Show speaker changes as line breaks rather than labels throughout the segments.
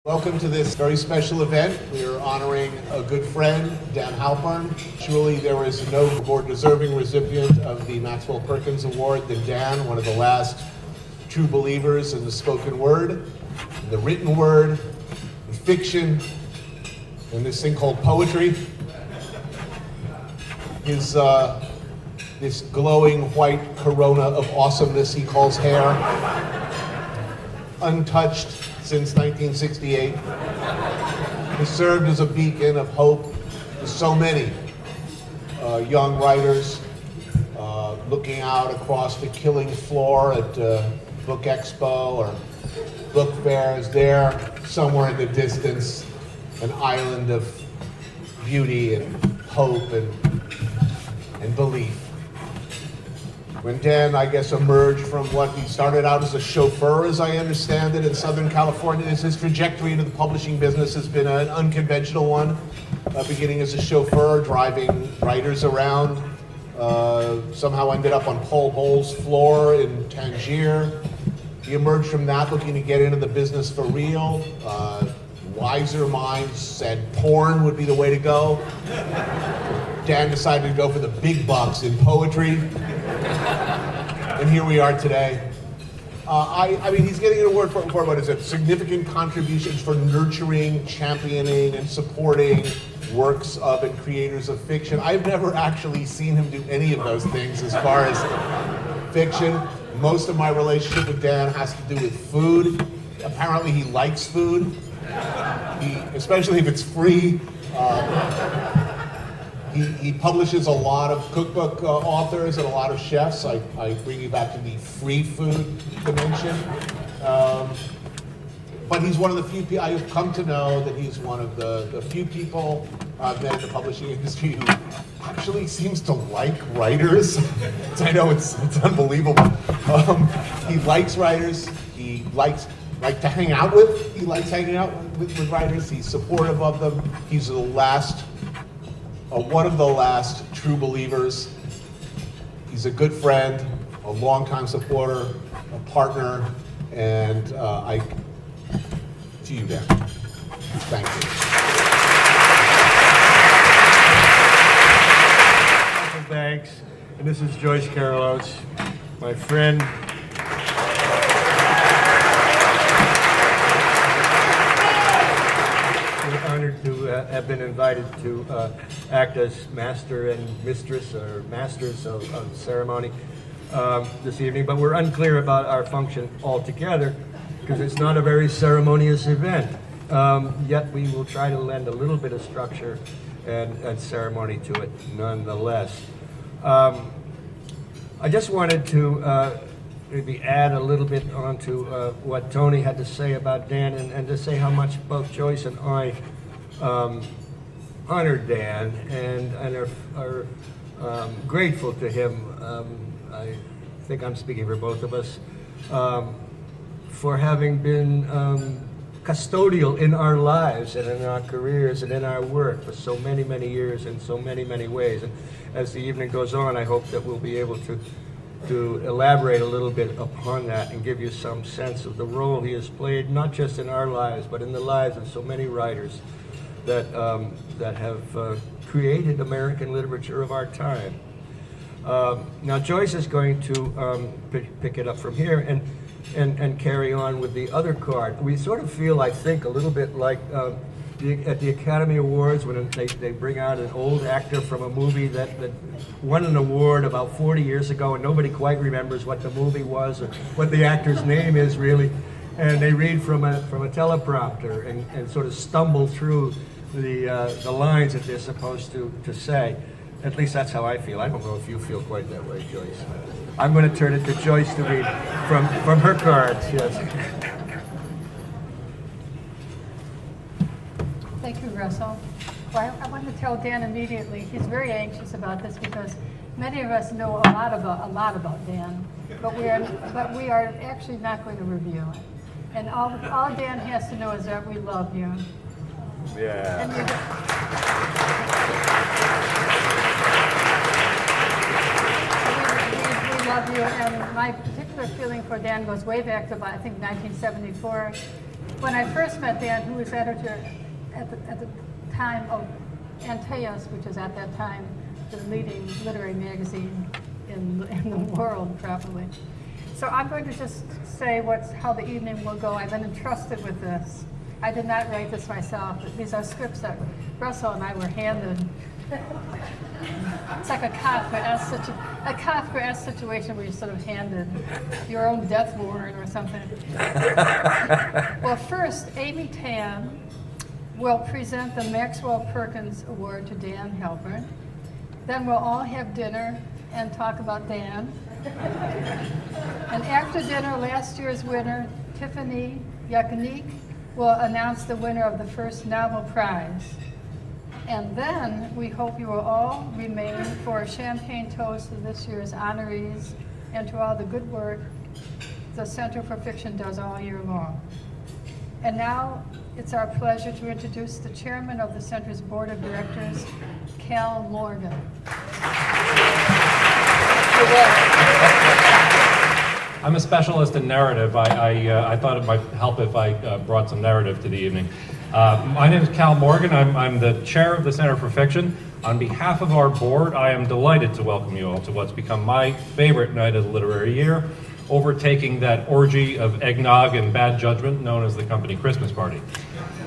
Welcome to this very special event. We are honoring a good friend, Dan Halpern. Surely there is no more deserving recipient of the Maxwell Perkins Award than Dan, one of the last true believers in the spoken word, in the written word, in fiction, in this thing called poetry. His this glowing white corona of awesomeness he calls hair, untouched since 1968, has served as a beacon of hope to so many young writers looking out across the killing floor at Book Expo or book fairs. There, somewhere in the distance, an island of beauty and hope and belief. When Dan, I guess, emerged from what he started out as a chauffeur, as I understand it, in Southern California, his trajectory into the publishing business has been an unconventional one, beginning as a chauffeur, driving writers around, somehow ended up on Paul Bowles' floor in Tangier. He emerged from that looking to get into the business for real. Wiser minds said porn would be the way to go. Dan decided to go for the big bucks in poetry. And here we are today. I mean, he's getting an award for what is it? Significant contributions for nurturing, championing, and supporting works of and creators of fiction. I've never actually seen him do any of those things as far as fiction. Most of my relationship with Dan has to do with food. Apparently he likes food, especially if it's free. He publishes a lot of cookbook authors and a lot of chefs. I bring you back to the free food dimension. But he's one of the few people, I've come to know that he's one of the few people I've met in the publishing industry who actually seems to like writers. I know it's unbelievable. He likes writers. He likes to hang out with. He likes hanging out with writers. He's supportive of them. He's one of the last true believers. He's a good friend, a longtime supporter, a partner, and to you, Dan. Thank you.
Thanks. And this is Joyce Carol Oates, my friend. We're honored to have been invited to act as master and mistress, or masters of ceremony this evening, but we're unclear about our function altogether because it's not a very ceremonious event. Yet we will try to lend a little bit of structure and ceremony to it nonetheless. I just wanted to maybe add a little bit onto what Tony had to say about Dan, and to say how much both Joyce and I honor Dan and are grateful to him. I think I'm speaking for both of us, for having been custodial in our lives and in our careers and in our work for so many, many years in so many, many ways. And as the evening goes on, I hope that we'll be able to elaborate a little bit upon that and give you some sense of the role he has played, not just in our lives, but in the lives of so many writers that have created American literature of our time. Now Joyce is going to pick it up from here and carry on with the other card. We sort of feel, I think, a little bit like at the Academy Awards when they bring out an old actor from a movie that won an award about 40 years ago, and nobody quite remembers what the movie was or what the actor's name is really, and they read from a teleprompter and sort of stumble through the lines that they're supposed to say. At least that's how I feel. I don't know if you feel quite that way, Joyce. I'm going to turn it to Joyce to read from her cards. Yes.
Thank you, Russell. Well, I want to tell Dan immediately. He's very anxious about this because many of us know a lot about Dan, but we are actually not going to review it. And all Dan has to know is that we love you.
Yeah.
And we love you. And my particular feeling for Dan goes way back to about, I think, 1974. when I first met Dan, who was editor at the time of Antaeus, which is at that time the leading literary magazine in the world, probably. So I'm going to just say how the evening will go. I've been entrusted with this. I did not write this myself. These are scripts that Russell and I were handed. It's like a Kafkaesque situation where you're sort of handed your own death warrant or something. Well, first, Amy Tan will present the Maxwell Perkins Award to Dan Halpern. Then we'll all have dinner and talk about Dan. And after dinner, last year's winner, Tiphanie Yanique, will announce the winner of the first novel prize. And then we hope you will all remain for a champagne toast to this year's honorees and to all the good work the Center for Fiction does all year long. And now it's our pleasure to introduce the chairman of the Center's Board of Directors, Cal Morgan.
I'm a specialist in narrative. I thought it might help if I brought some narrative to the evening. My name is Cal Morgan. I'm the chair of the Center for Fiction. On behalf of our board, I am delighted to welcome you all to what's become my favorite night of the literary year, overtaking that orgy of eggnog and bad judgment known as the company Christmas party.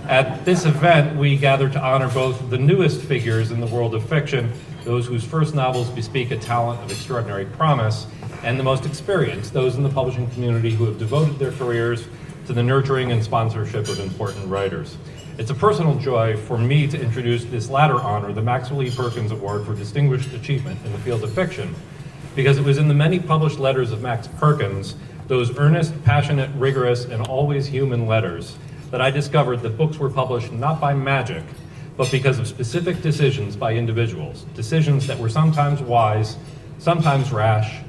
At this event, we gather to honor both the newest figures in the world of fiction, those whose first novels bespeak a talent of extraordinary promise, and the most experienced, those in the publishing community who have devoted their careers to the nurturing and sponsorship of important writers. It's a personal joy for me to introduce this latter honor, the Maxwell E. Perkins Award for Distinguished Achievement in the Field of Fiction, because it was in the many published letters of Max Perkins, those earnest, passionate, rigorous, and always human letters, that I discovered that books were published not by magic, but because of specific decisions by individuals, decisions that were sometimes wise, sometimes rash,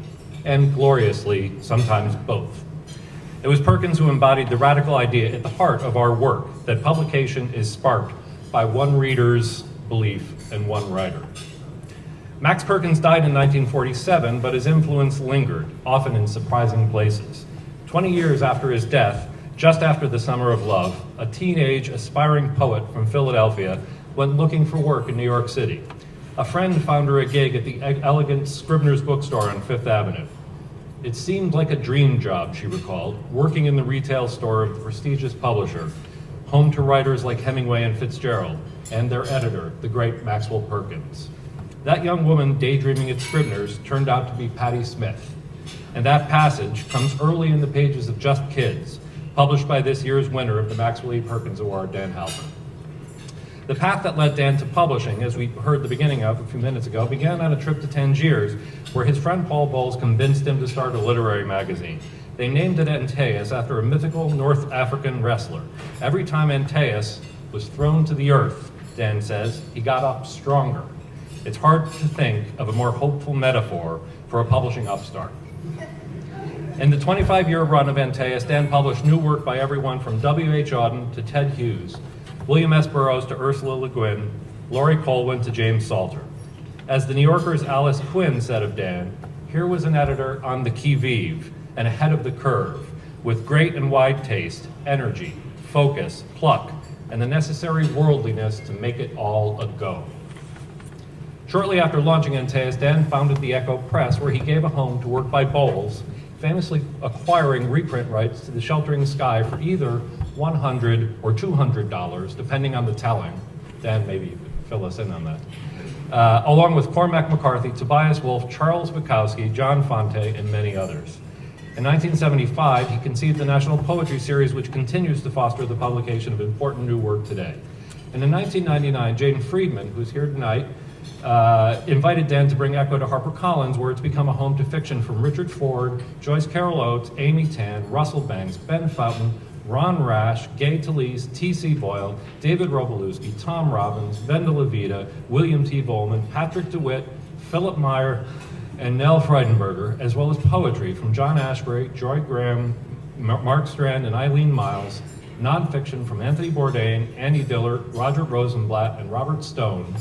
and gloriously, sometimes both. It was Perkins who embodied the radical idea at the heart of our work, that publication is sparked by one reader's belief and one writer. Max Perkins died in 1947, but his influence lingered, often in surprising places. 20 years after his death, just after the Summer of Love, a teenage, aspiring poet from Philadelphia went looking for work in New York City. A friend found her a gig at the elegant Scribner's bookstore on Fifth Avenue. It seemed like a dream job, she recalled, working in the retail store of the prestigious publisher, home to writers like Hemingway and Fitzgerald, and their editor, the great Maxwell Perkins. That young woman daydreaming at Scribner's turned out to be Patti Smith. And that passage comes early in the pages of Just Kids, published by this year's winner of the Maxwell E. Perkins Award, Dan Halpern. The path that led Dan to publishing, as we heard the beginning of a few minutes ago, began on a trip to Tangiers, where his friend Paul Bowles convinced him to start a literary magazine. They named it Antaeus after a mythical North African wrestler. Every time Antaeus was thrown to the earth, Dan says, he got up stronger. It's hard to think of a more hopeful metaphor for a publishing upstart. In the 25-year run of Antaeus, Dan published new work by everyone from W.H. Auden to Ted Hughes, William S. Burroughs to Ursula Le Guin, Laurie Colwin to James Salter. As the New Yorker's Alice Quinn said of Dan, here was an editor on the qui-vive and ahead of the curve, with great and wide taste, energy, focus, pluck, and the necessary worldliness to make it all a go. Shortly after launching Antaeus, Dan founded the Echo Press, where he gave a home to work by Bowles, famously acquiring reprint rights to The Sheltering Sky for either $100 or $200, depending on the telling. Dan, maybe you could fill us in on that. Along with Cormac McCarthy, Tobias Wolff, Charles Bukowski, John Fonte, and many others. In 1975, he conceived the National Poetry Series, which continues to foster the publication of important new work today. And in 1999, Jane Friedman, who's here tonight, invited Dan to bring Echo to HarperCollins, where it's become a home to fiction from Richard Ford, Joyce Carol Oates, Amy Tan, Russell Banks, Ben Fountain, Ron Rash, Gay Talese, T.C. Boyle, David Robolewski, Tom Robbins, Venda Levita, William T. Bowman, Patrick DeWitt, Philip Meyer, and Nell Freudenberger, as well as poetry from John Ashbery, Joy Graham, Mark Strand, and Eileen Miles, nonfiction from Anthony Bourdain, Annie Dillard, Roger Rosenblatt, and Robert Stone,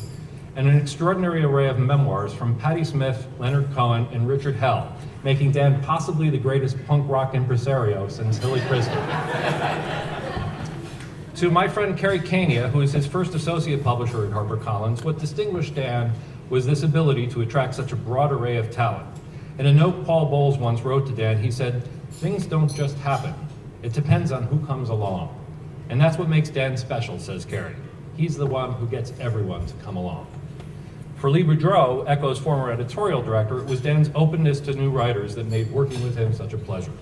and an extraordinary array of memoirs from Patti Smith, Leonard Cohen, and Richard Hell, making Dan possibly the greatest punk rock impresario since Hilly Kristal. To my friend Kerry Kania, who is his first associate publisher at HarperCollins, what distinguished Dan was this ability to attract such a broad array of talent. In a note Paul Bowles once wrote to Dan, he said, "Things don't just happen. It depends on who comes along." And that's what makes Dan special, says Kerry. He's the one who gets everyone to come along. For Lee Boudreau, Echo's former editorial director, it was Dan's openness to new writers that made working with him such a pleasure.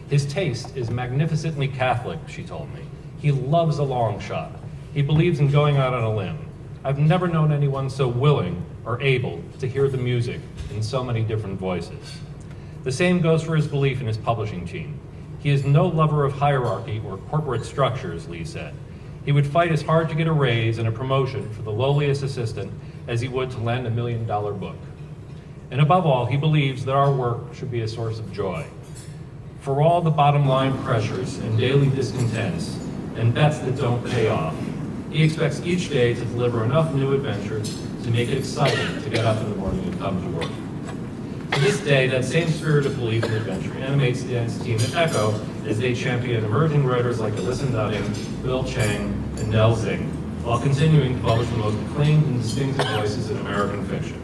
His taste is magnificently Catholic, she told me. He loves a long shot. He believes in going out on a limb. I've never known anyone so willing or able to hear the music in so many different voices. The same goes for his belief in his publishing team. He is no lover of hierarchy or corporate structures, Lee said. He would fight as hard to get a raise and a promotion for the lowliest assistant as he would to lend $1 million book. And above all, he believes that our work should be a source of joy. For all the bottom line pressures and daily discontents and bets that don't pay off, he expects each day to deliver enough new adventures to make it exciting to get up in the morning and come to work. To this day, that same spirit of belief and adventure animates Dan's team at Echo as they champion emerging writers like Alyssa Nutting, Bill Chang, and Nell Zing, while continuing to publish the most acclaimed and distinctive voices in American fiction.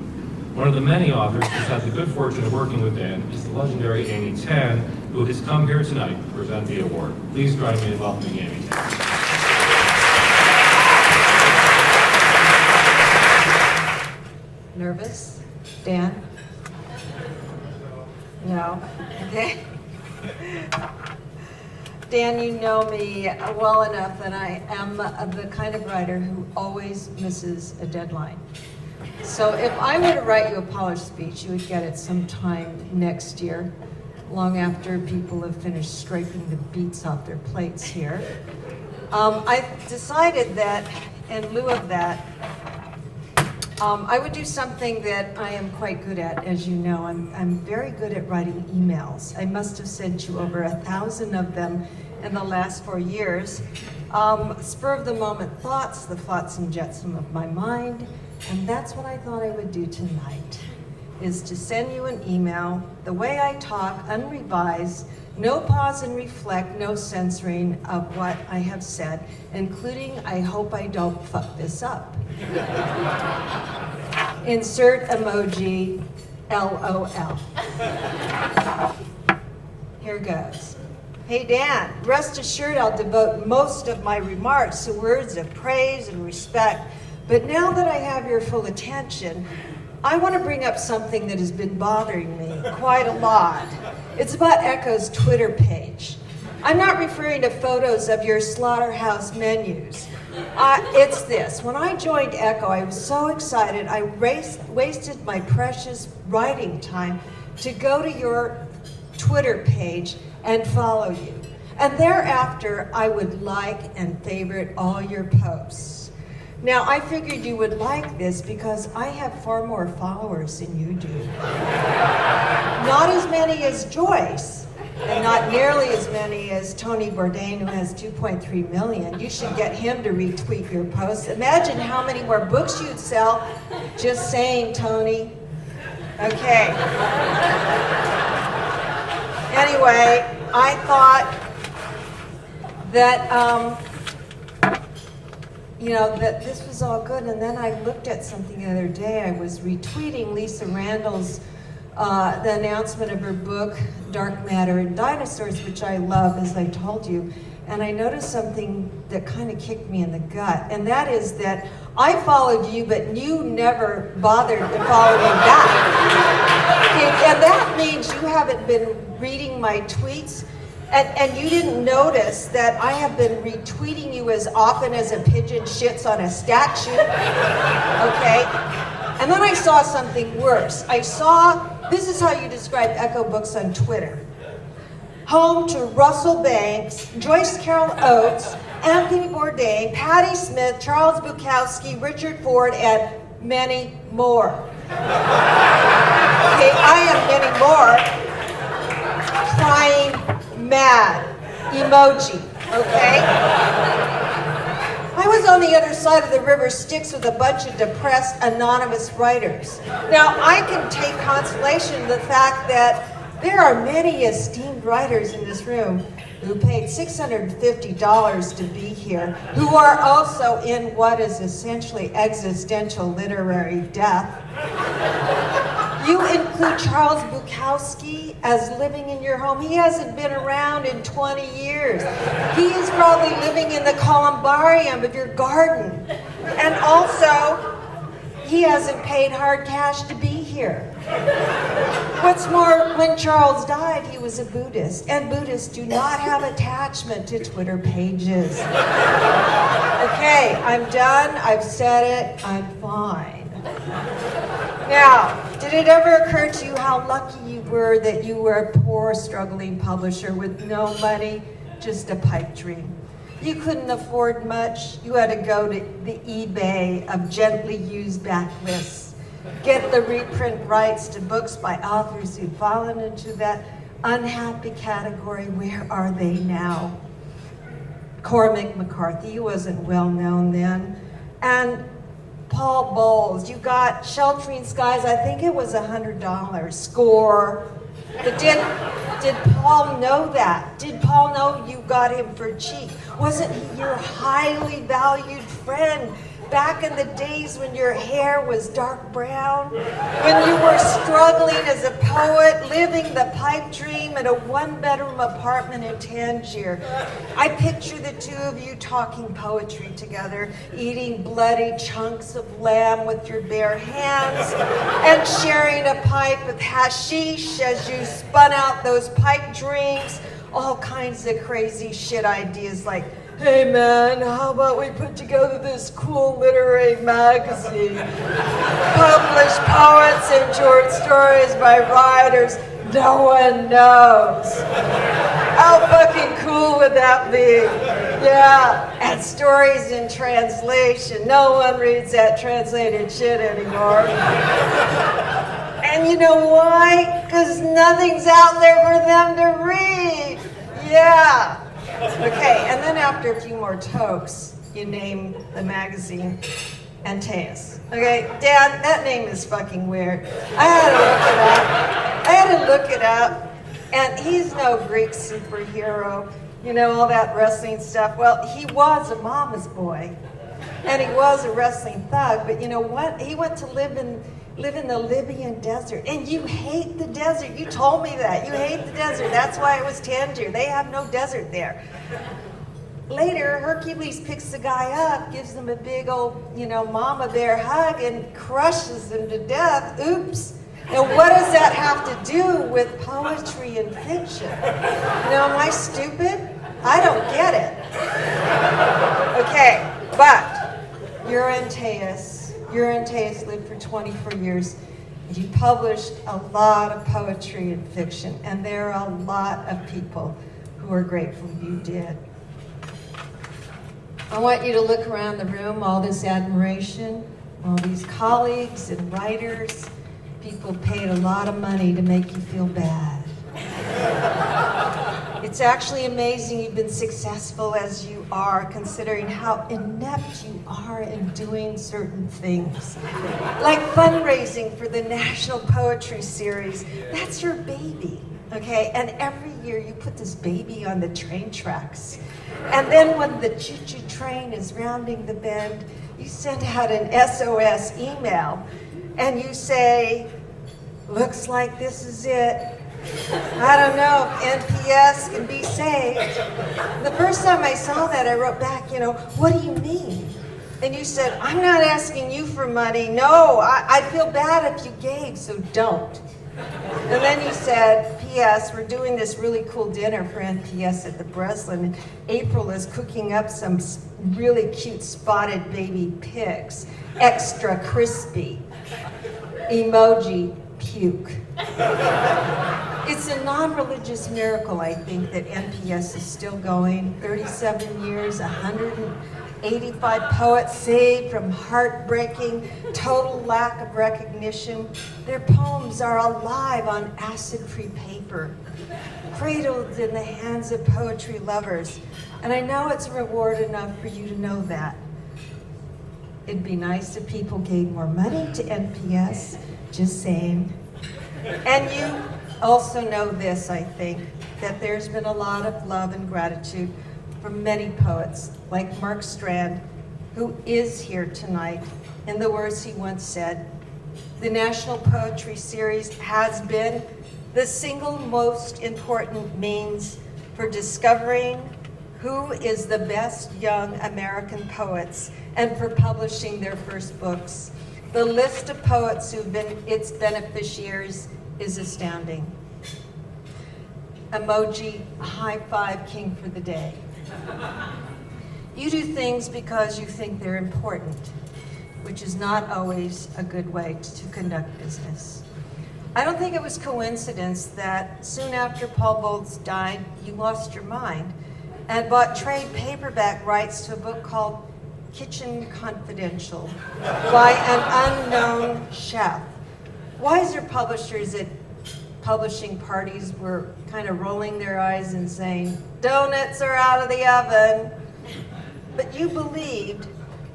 One of the many authors who's had the good fortune of working with Dan is the legendary Amy Tan, who has come here tonight to present the award. Please join me in welcoming Amy Tan.
Nervous? Dan? No? Okay. Dan, you know me well enough that I am the kind of writer who always misses a deadline. So if I were to write you a polished speech, you would get it sometime next year, long after people have finished scraping the beets off their plates here. I decided that in lieu of that, I would do something that I am quite good at, as you know. I'm very good at writing emails. I must have sent you over 1,000 of them in the last 4 years. Spur of the moment thoughts, the flotsam jetsam of my mind, and that's what I thought I would do tonight, is to send you an email, the way I talk, unrevised, no pause and reflect, no censoring of what I have said, including, I hope I don't fuck this up. Insert emoji, LOL. Here goes. Hey Dan, rest assured I'll devote most of my remarks to words of praise and respect, but now that I have your full attention, I want to bring up something that has been bothering me quite a lot. It's about Echo's Twitter page. I'm not referring to photos of your slaughterhouse menus. It's this. When I joined Echo, I was so excited, I wasted my precious writing time to go to your Twitter page and follow you. And thereafter, I would like and favorite all your posts. Now, I figured you would like this because I have far more followers than you do. Not as many as Joyce, and not nearly as many as Tony Bourdain, who has 2.3 million. You should get him to retweet your posts. Imagine how many more books you'd sell. Just saying, Tony. Okay. Anyway, I thought that, that this was all good, and then I looked at something the other day. I was retweeting Lisa Randall's the announcement of her book, Dark Matter and Dinosaurs, which I love, as I told you, and I noticed something that kind of kicked me in the gut, and that is that I followed you, but you never bothered to follow me back. Okay, and that means you haven't been reading my tweets, and you didn't notice that I have been retweeting you as often as a pigeon shits on a statue, okay? And then I saw something worse. This is how you describe Echo Books on Twitter. Home to Russell Banks, Joyce Carol Oates, Anthony Bourdain, Patti Smith, Charles Bukowski, Richard Ford, and many more. Okay, I am many more. Crying mad emoji, okay? I was on the other side of the river Styx with a bunch of depressed, anonymous writers. Now, I can take consolation in the fact that there are many esteemed writers in this room, who paid $650 to be here, who are also in what is essentially existential literary death. You include Charles Bukowski as living in your home. He hasn't been around in 20 years. He is probably living in the columbarium of your garden. And also, he hasn't paid hard cash to be here. What's more, when Charles died, he was a Buddhist, and Buddhists do not have attachment to Twitter pages. Okay, I'm done. I've said it. I'm fine. Now, did it ever occur to you how lucky you were that you were a poor, struggling publisher with no money, just a pipe dream? You couldn't afford much. You had to go to the eBay of gently used backlists, get the reprint rights to books by authors who've fallen into that unhappy category. Where are they now? Cormac McCarthy wasn't well known then. And Paul Bowles, you got Sheltering Skies, I think it was $100. Score. But did Paul know that? Did Paul know you got him for cheap? Wasn't he your highly valued friend back in the days when your hair was dark brown? When you were struggling as a poet, living the pipe dream in a one-bedroom apartment in Tangier? I picture the two of you talking poetry together, eating bloody chunks of lamb with your bare hands, and sharing a pipe with hashish as you spun out those pipe dreams. All kinds of crazy shit ideas like, hey man, how about we put together this cool literary magazine? Publish poets and short stories by writers no one knows. How fucking cool would that be? Yeah, and stories in translation. No one reads that translated shit anymore. And you know why? Because nothing's out there for them to read. Yeah. Okay, and then after a few more tokes, you name the magazine Antaeus. Okay, Dan, that name is fucking weird. I had to look it up. And he's no Greek superhero, you know, all that wrestling stuff. Well, he was a mama's boy, and he was a wrestling thug, but you know what? He went to live in the Libyan desert, and you hate the desert. You told me that. You hate the desert. That's why it was Tangier. They have no desert there. Later, Hercules picks the guy up, gives him a big old, you know, mama bear hug, and crushes him to death. Oops. And what does that have to do with poetry and fiction? You know, am I stupid? I don't get it. Okay, but you're Antaeus. Antaeus lived for 24 years. You published a lot of poetry and fiction, and there are a lot of people who are grateful you did. I want you to look around the room, all this admiration, all these colleagues and writers. People paid a lot of money to make you feel bad. It's actually amazing you've been successful as you are, considering how inept you are in doing certain things. Like fundraising for the National Poetry Series. That's your baby, okay? And every year you put this baby on the train tracks. And then when the choo-choo train is rounding the bend, you send out an SOS email and you say, looks like this is it. I don't know if NPS can be saved. The first time I saw that, I wrote back, you know, what do you mean? And you said, I'm not asking you for money. No, I'd feel bad if you gave, so don't. And then you said, P.S., we're doing this really cool dinner for NPS at the Breslin. April is cooking up some really cute spotted baby pigs, extra crispy. Emoji, puke. It's a non-religious miracle, I think, that NPS is still going. 37 years, 185 poets saved from heartbreaking, total lack of recognition. Their poems are alive on acid-free paper, cradled in the hands of poetry lovers. And I know it's reward enough for you to know that. It'd be nice if people gave more money to NPS, just saying. And you also know this, I think. that there's been a lot of love and gratitude from many poets, like Mark Strand, who is here tonight. In the words he once said, the National Poetry Series has been the single most important means for discovering who is the best young American poets and for publishing their first books. The list of poets who've been its beneficiaries is astounding. Emoji, high five, king for the day. You do things because you think they're important, which is not always a good way to conduct business. I don't think it was coincidence that soon after Paul Bowles died, you lost your mind and bought trade paperback rights to a book called Kitchen Confidential by an unknown chef. Wiser publishers at publishing parties were kind of rolling their eyes and saying, donuts are out of the oven. But you believed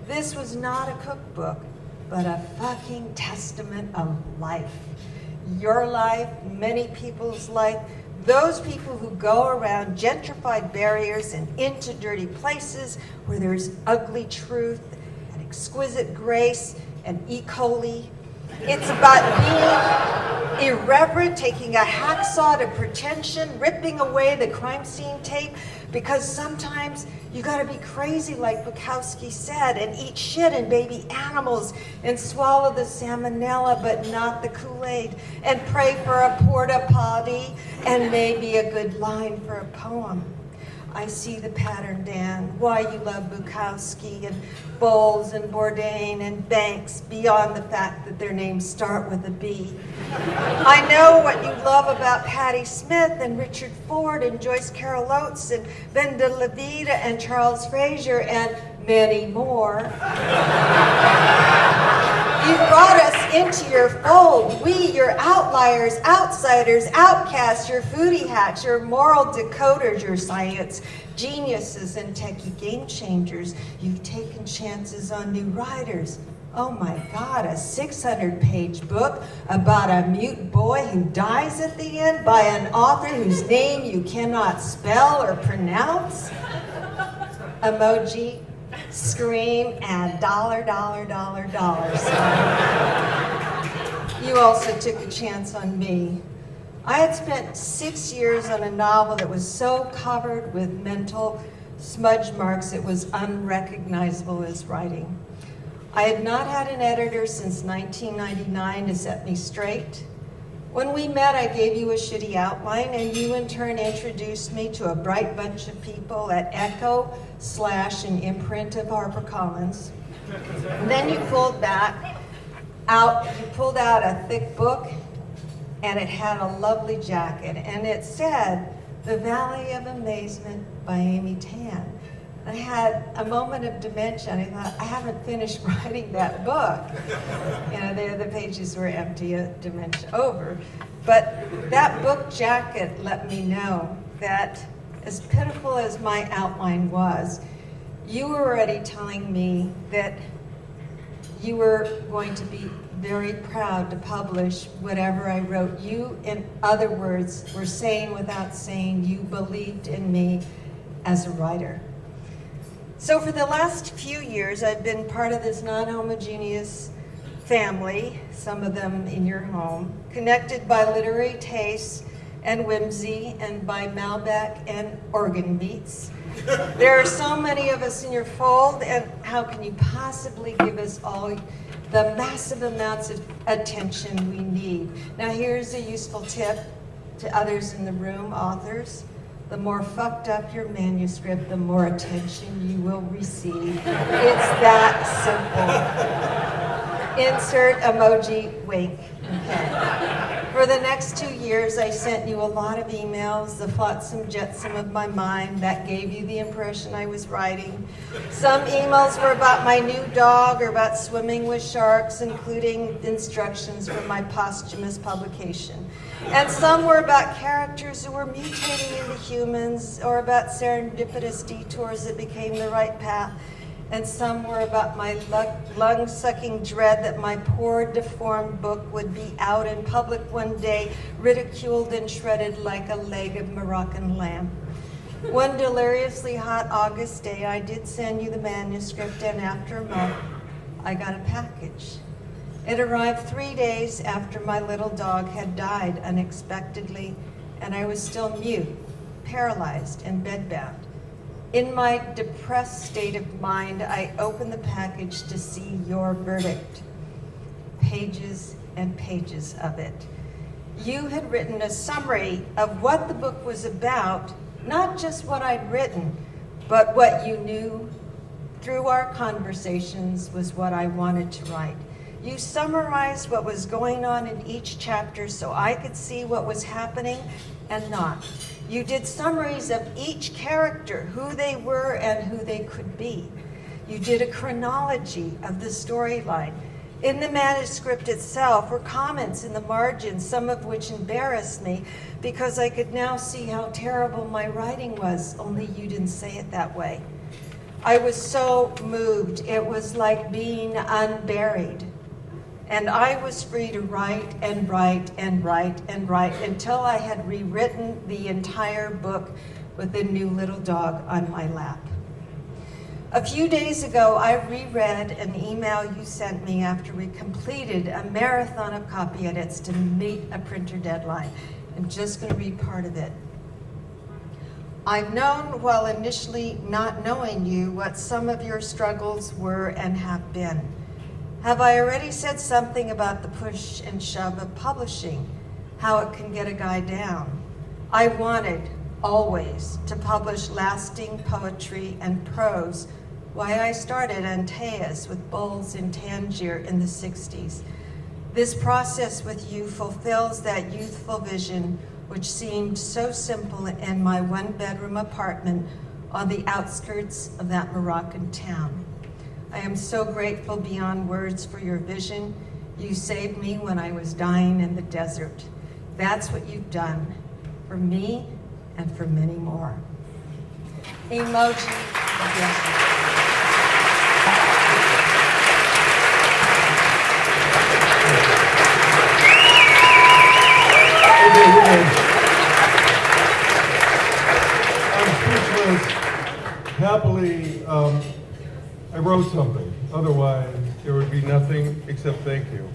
this was not a cookbook, but a fucking testament of life. Your life, many people's life, those people who go around gentrified barriers and into dirty places where there's ugly truth and exquisite grace and E. coli. It's about being irreverent, taking a hacksaw to pretension, ripping away the crime scene tape, because sometimes you gotta be crazy, like Bukowski said, and eat shit and baby animals and swallow the salmonella but not the Kool-Aid, and pray for a porta potty and maybe a good line for a poem. I see the pattern, Dan, why you love Bukowski and Bowles and Bourdain and Banks beyond the fact that their names start with a B. I know what you love about Patti Smith and Richard Ford and Joyce Carol Oates and Linda Levita and Charles Frazier and many more. You brought us into your fold. We, your outliers, outsiders, outcasts, your foodie hacks, your moral decoders, your science geniuses and techie game changers. You've taken chances on new writers. Oh my God, a 600-page book about a mute boy who dies at the end by an author whose name you cannot spell or pronounce? Emoji, scream, and dollar sign. You also took a chance on me. I had spent 6 years on a novel that was so covered with mental smudge marks it was unrecognizable as writing. I had not had an editor since 1999 to set me straight. When we met, I gave you a shitty outline, and you in turn introduced me to a bright bunch of people at Echo / an imprint of HarperCollins. And then you pulled out a thick book, and it had a lovely jacket, and it said, The Valley of Amazement by Amy Tan. I had a moment of dementia, and I thought, I haven't finished writing that book. You know, the pages were empty, dementia over. But that book jacket let me know that as pitiful as my outline was, you were already telling me that you were going to be very proud to publish whatever I wrote. You, in other words, were saying without saying you believed in me as a writer. So for the last few years, I've been part of this non-homogeneous family, some of them in your home, connected by literary tastes and whimsy and by Malbec and organ beats. There are so many of us in your fold, and how can you possibly give us all the massive amounts of attention we need? Now here's a useful tip to others in the room, authors. The more fucked up your manuscript, the more attention you will receive. It's that simple. Insert emoji wink. Okay. For the next 2 years, I sent you a lot of emails, the flotsam jetsam of my mind that gave you the impression I was writing. Some emails were about my new dog or about swimming with sharks, including instructions for my posthumous publication. And some were about characters who were mutating into humans or about serendipitous detours that became the right path. and some were about my lung-sucking dread that my poor, deformed book would be out in public one day, ridiculed and shredded like a leg of Moroccan lamb. One deliriously hot August day, I did send you the manuscript, and after a month, I got a package. It arrived 3 days after my little dog had died unexpectedly, and I was still mute, paralyzed, and bedbound. In my depressed state of mind, I opened the package to see your verdict. Pages and pages of it. You had written a summary of what the book was about, not just what I'd written, but what you knew through our conversations was what I wanted to write. You summarized what was going on in each chapter so I could see what was happening and not. You did summaries of each character, who they were and who they could be. You did a chronology of the storyline. In the manuscript itself were comments in the margins, some of which embarrassed me because I could now see how terrible my writing was, only you didn't say it that way. I was so moved. It was like being unburied. And I was free to write and write and write and write until I had rewritten the entire book with a new little dog on my lap. A few days ago, I reread an email you sent me after we completed a marathon of copy edits to meet a printer deadline. I'm just going to read part of it. I've known, while initially not knowing you, what some of your struggles were and have been. Have I already said something about the push and shove of publishing, how it can get a guy down? I wanted, always, to publish lasting poetry and prose, why I started Antaeus with Bowles in Tangier in the 60s. This process with you fulfills that youthful vision which seemed so simple in my one-bedroom apartment on the outskirts of that Moroccan town. I am so grateful beyond words for your vision. You saved me when I was dying in the desert. That's what you've done for me and for many more. Emoji of yesterday.
I'm speechless. Happily, I wrote something. Otherwise, there would be nothing except thank you.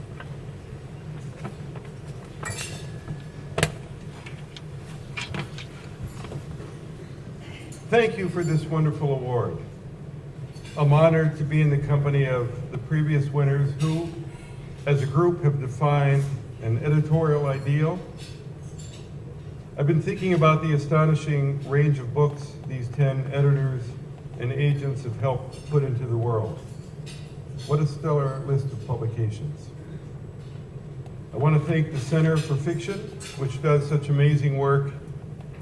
Thank you for this wonderful award. I'm honored to be in the company of the previous winners who, as a group, have defined an editorial ideal. I've been thinking about the astonishing range of books these 10 editors and agents have helped put into the world. What a stellar list of publications. I want to thank the Center for Fiction, which does such amazing work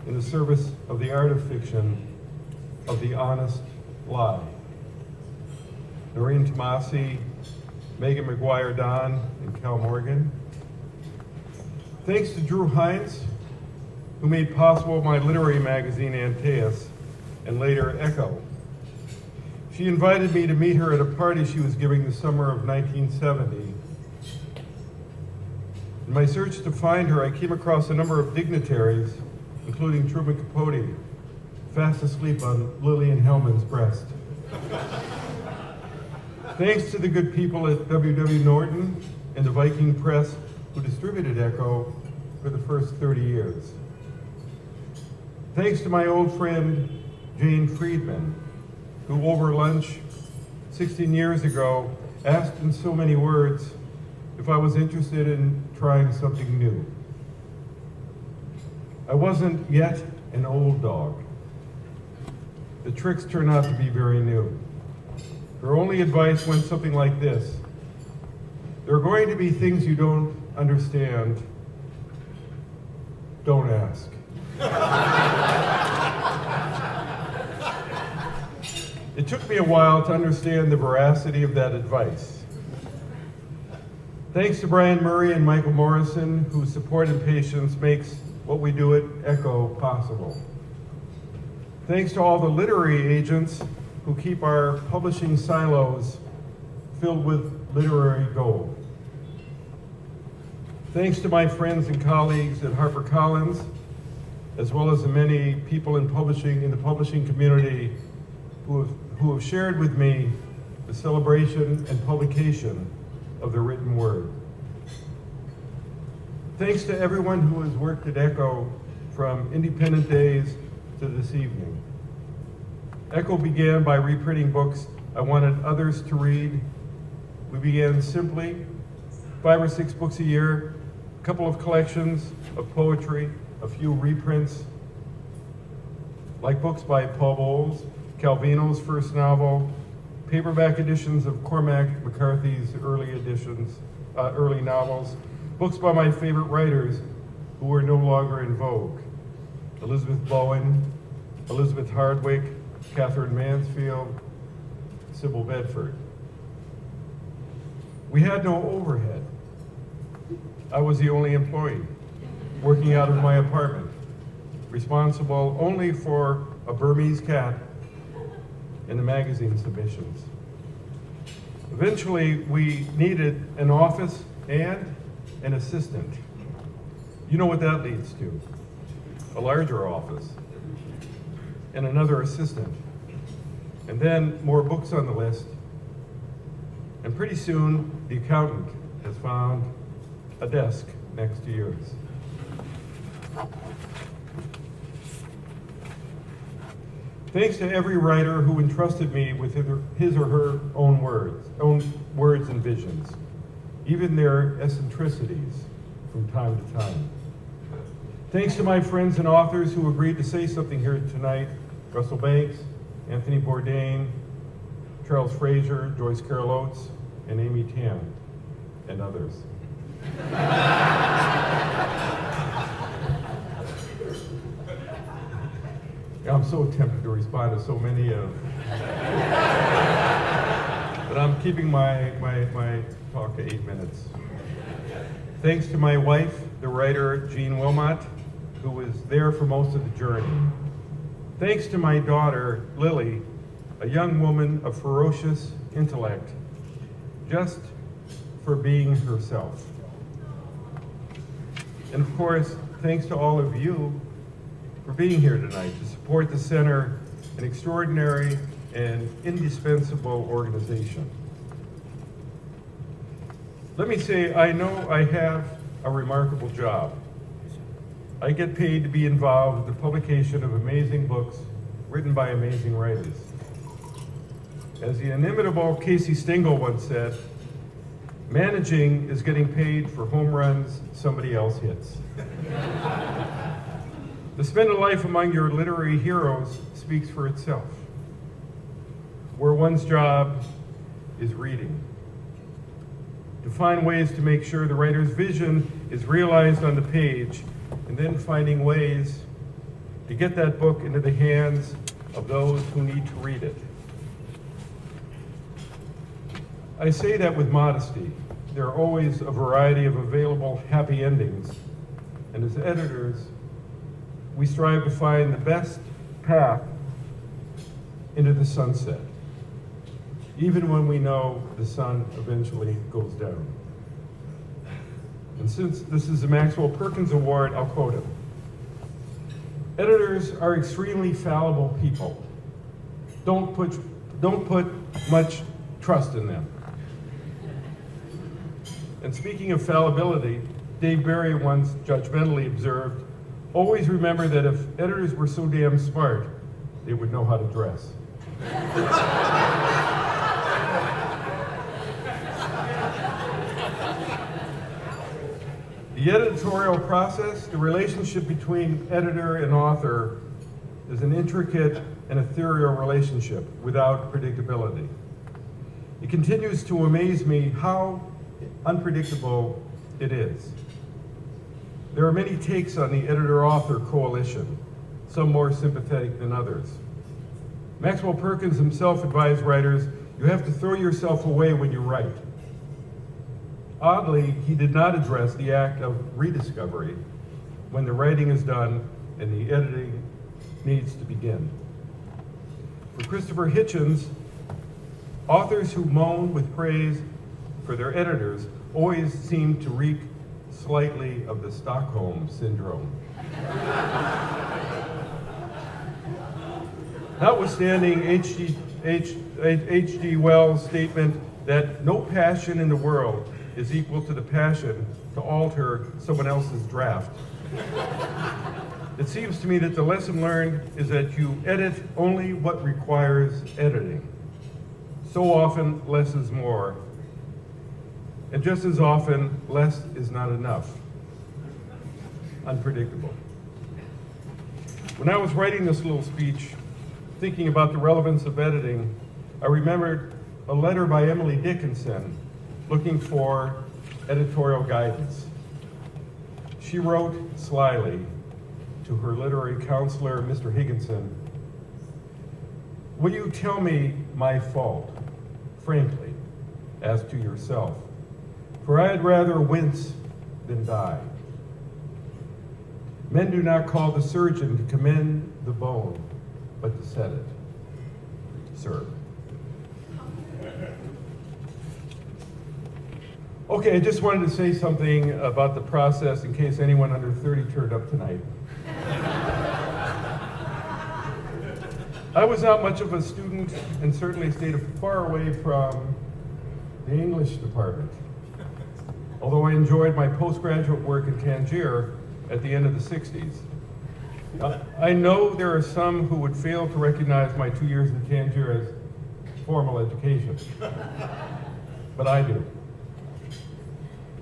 in the service of the art of fiction, of the honest lie. Noreen Tomasi, Megan McGuire-Don, and Cal Morgan. Thanks to Drew Hines, who made possible my literary magazine Antaeus, and later Echo. She invited me to meet her at a party she was giving the summer of 1970. In my search to find her, I came across a number of dignitaries, including Truman Capote, fast asleep on Lillian Hellman's breast. Thanks to the good people at W.W. Norton and the Viking Press, who distributed Echo for the first 30 years. Thanks to my old friend, Jane Friedman, who over lunch 16 years ago asked in so many words if I was interested in trying something new. I wasn't yet an old dog. The tricks turned out to be very new. Her only advice went something like this: there are going to be things you don't understand. Don't ask. It took me a while to understand the veracity of that advice. Thanks to Brian Murray and Michael Morrison, whose support and patience makes what we do at Echo possible. Thanks to all the literary agents who keep our publishing silos filled with literary gold. Thanks to my friends and colleagues at HarperCollins, as well as the many people in the publishing community who have shared with me the celebration and publication of the written word. Thanks to everyone who has worked at Echo from independent days to this evening. Echo began by reprinting books I wanted others to read. We began simply, 5 or 6 books a year, a couple of collections of poetry, a few reprints, like books by Paul Bowles, Calvino's first novel, paperback editions of Cormac McCarthy's early novels, books by my favorite writers who are no longer in vogue: Elizabeth Bowen, Elizabeth Hardwick, Catherine Mansfield, Sybil Bedford. We had no overhead. I was the only employee, working out of my apartment, responsible only for a Burmese cat and the magazine submissions. Eventually, we needed an office and an assistant. You know what that leads to: a larger office and another assistant, and then more books on the list. And pretty soon, the accountant has found a desk next to yours. Thanks to every writer who entrusted me with his or her own words and visions, even their eccentricities from time to time. Thanks to my friends and authors who agreed to say something here tonight: Russell Banks, Anthony Bourdain, Charles Frazier, Joyce Carol Oates, and Amy Tan, and others. I'm so tempted to respond to so many of, but I'm keeping my talk to 8 minutes. Thanks to my wife, the writer Jean Wilmot, who was there for most of the journey. Thanks to my daughter, Lily, a young woman of ferocious intellect, just for being herself. And of course, thanks to all of you for being here tonight to support the Center, an extraordinary and indispensable organization. Let me say, I know I have a remarkable job. I get paid to be involved with the publication of amazing books written by amazing writers. As the inimitable Casey Stengel once said, managing is getting paid for home runs somebody else hits. To spend a life among your literary heroes speaks for itself, where one's job is reading, to find ways to make sure the writer's vision is realized on the page, and then finding ways to get that book into the hands of those who need to read it. I say that with modesty. There are always a variety of available happy endings, and as editors, we strive to find the best path into the sunset, even when we know the sun eventually goes down. And since this is the Maxwell Perkins Award, I'll quote him. Editors are extremely fallible people. Don't put much trust in them. And speaking of fallibility, Dave Barry once judgmentally observed, always remember that if editors were so damn smart, they would know how to dress. The editorial process, the relationship between editor and author, is an intricate and ethereal relationship without predictability. It continues to amaze me how unpredictable it is. There are many takes on the editor-author coalition, some more sympathetic than others. Maxwell Perkins himself advised writers, you have to throw yourself away when you write. Oddly, he did not address the act of rediscovery when the writing is done and the editing needs to begin. For Christopher Hitchens, authors who moan with praise for their editors always seem to reek slightly of the Stockholm Syndrome. Notwithstanding H.G. Wells' statement that no passion in the world is equal to the passion to alter someone else's draft, it seems to me that the lesson learned is that you edit only what requires editing. So often, less is more. And just as often, less is not enough. Unpredictable. When I was writing this little speech, thinking about the relevance of editing, I remembered a letter by Emily Dickinson looking for editorial guidance. She wrote slyly to her literary counselor, Mr. Higginson, "Will you tell me my fault, frankly, as to yourself? For I had rather wince than die. Men do not call the surgeon to commend the bone, but to set it, sir." Okay, I just wanted to say something about the process in case anyone under 30 turned up tonight. I was not much of a student and certainly stayed far away from the English department, although I enjoyed my postgraduate work in Tangier at the end of the 60s. I know there are some who would fail to recognize my 2 years in Tangier as formal education, but I do.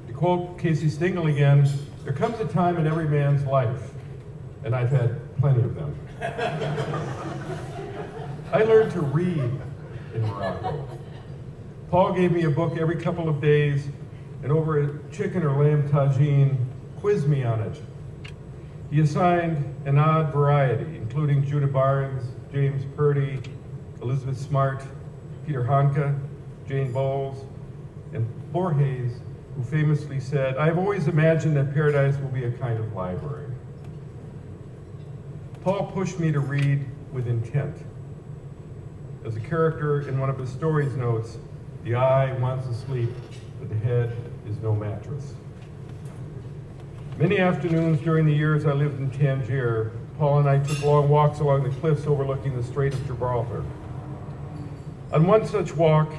To quote Casey Stengel again, there comes a time in every man's life, and I've had plenty of them. I learned to read in Morocco. Paul gave me a book every couple of days, and over a chicken or lamb tagine, quizzed me on it. He assigned an odd variety, including Judah Barnes, James Purdy, Elizabeth Smart, Peter Hanke, Jane Bowles, and Borges, who famously said, "I've always imagined that paradise will be a kind of library." Paul pushed me to read with intent. As a character in one of his stories notes, the eye wants to sleep, but the head is no mattress. Many afternoons during the years I lived in Tangier, Paul and I took long walks along the cliffs overlooking the Strait of Gibraltar. On one such walk,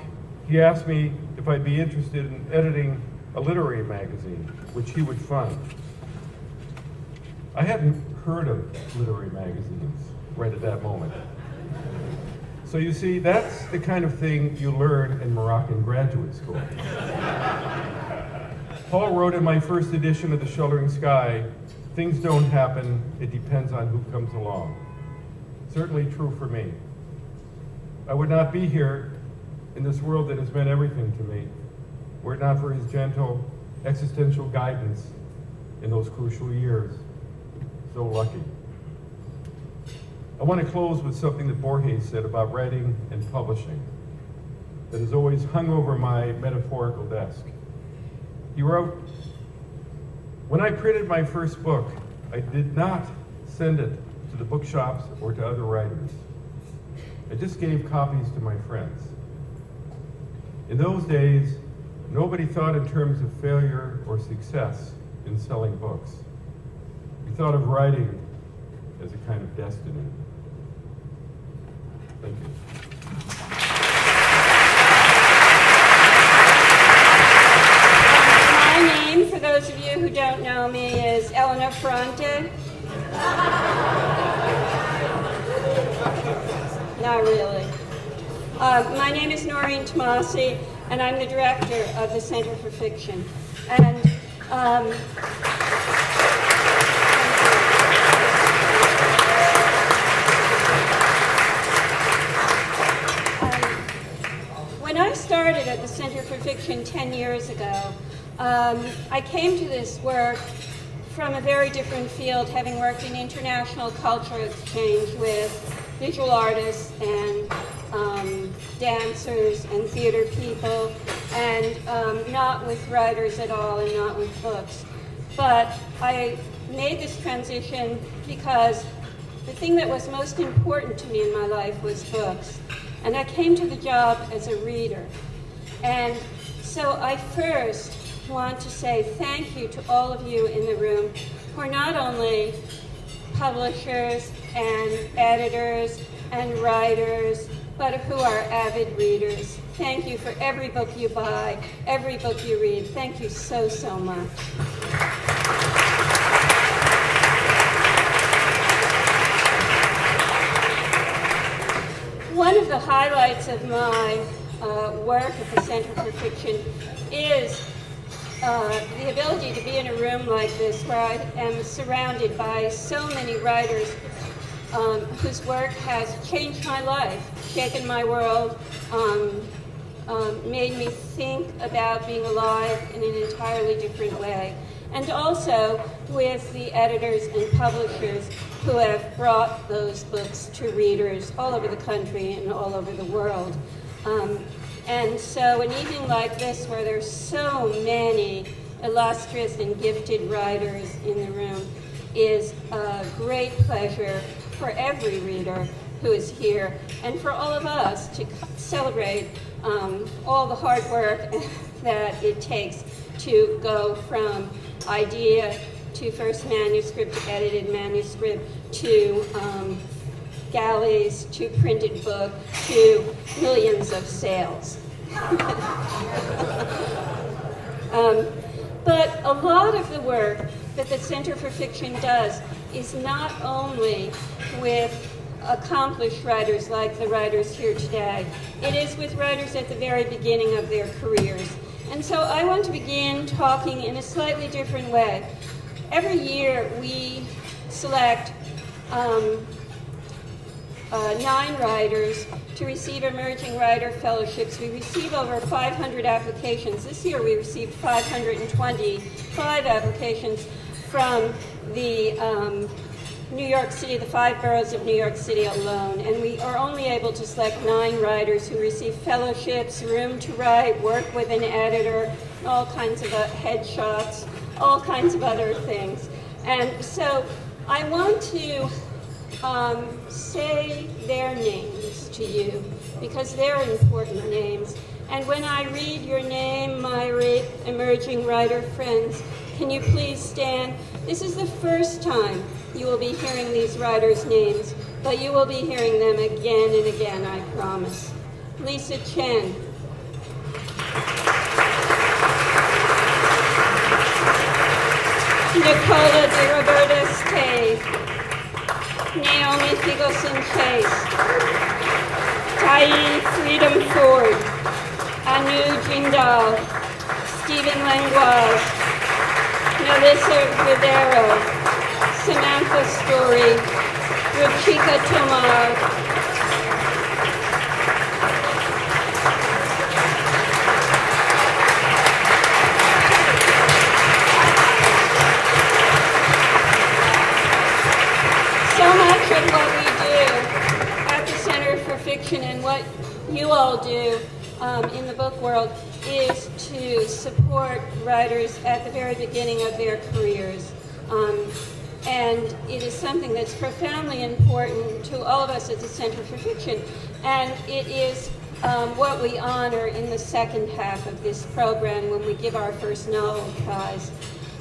he asked me if I'd be interested in editing a literary magazine, which he would fund. I hadn't heard of literary magazines right at that moment. So you see, that's the kind of thing you learn in Moroccan graduate school. Paul wrote in my first edition of The Sheltering Sky, "Things don't happen, it depends on who comes along." Certainly true for me. I would not be here in this world that has meant everything to me, were it not for his gentle, existential guidance in those crucial years. So lucky. I want to close with something that Borges said about writing and publishing that has always hung over my metaphorical desk. He wrote, "When I printed my first book, I did not send it to the bookshops or to other writers. I just gave copies to my friends. In those days, nobody thought in terms of failure or success in selling books. We thought of writing as a kind of destiny." Thank you.
My name, for those of you who don't know me, is Eleanor Fronte. Not really. My name is Noreen Tomasi, and I'm the director of the Center for Fiction. And when I started at the Center for Fiction 10 years ago, I came to this work from a very different field, having worked in international cultural exchange with visual artists and dancers and theater people, and not with writers at all and not with books. But I made this transition because the thing that was most important to me in my life was books. And I came to the job as a reader. And so I first want to say thank you to all of you in the room who are not only publishers and editors and writers, but who are avid readers. Thank you for every book you buy, every book you read. Thank you so, so much. One of the highlights of my work at the Center for Fiction is the ability to be in a room like this where I am surrounded by so many writers whose work has changed my life, shaken my world, made me think about being alive in an entirely different way. And also with the editors and publishers who have brought those books to readers all over the country and all over the world. And so an evening like this, where there's so many illustrious and gifted writers in the room, is a great pleasure for every reader who is here, and for all of us to celebrate all the hard work that it takes to go from idea to first manuscript, to edited manuscript, to galleys, to printed book, to millions of sales. But a lot of the work that the Center for Fiction does is not only with accomplished writers like the writers here today. It is with writers at the very beginning of their careers. And so I want to begin talking in a slightly different way. Every year we select 9 writers to receive Emerging Writer Fellowships. We receive over 500 applications. This year we received 525 applications from the New York City, the 5 boroughs of New York City alone. And we are only able to select 9 writers who receive fellowships, room to write, work with an editor, all kinds of headshots, all kinds of other things. And so I want to say their names to you because they're important names. And when I read your name, my emerging writer friends, can you please stand? This is the first time you will be hearing these writers' names, but you will be hearing them again and again, I promise. Lisa Chen. Nicola de Robertis Cave. Naomi Figleson Chase. Tai Freedom Ford. Anu Jindal. Stephen Langlois. Melissa Rivero. Samantha Story, Ruchika Tomar, so much of what we do at the Center for Fiction and what you all do in the book world is to support writers at the very beginning of their careers. And it is something that's profoundly important to all of us at the Center for Fiction. And it is what we honor in the second half of this program when we give our first novel prize.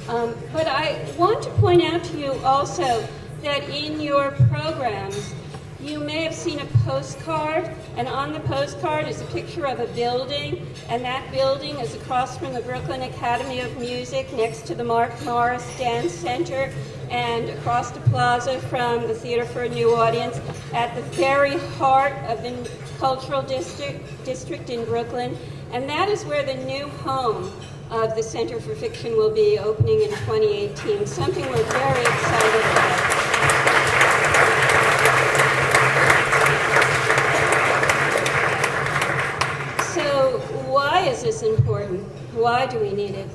But I want to point out to you also that in your programs, you may have seen a postcard, and on the postcard is a picture of a building, and that building is across from the Brooklyn Academy of Music, next to the Mark Morris Dance Center, and across the plaza from the Theater for a New Audience, at the very heart of the cultural district in Brooklyn. And that is where the new home of the Center for Fiction will be, opening in 2018, something we're very excited about. Why is this important? Why do we need it?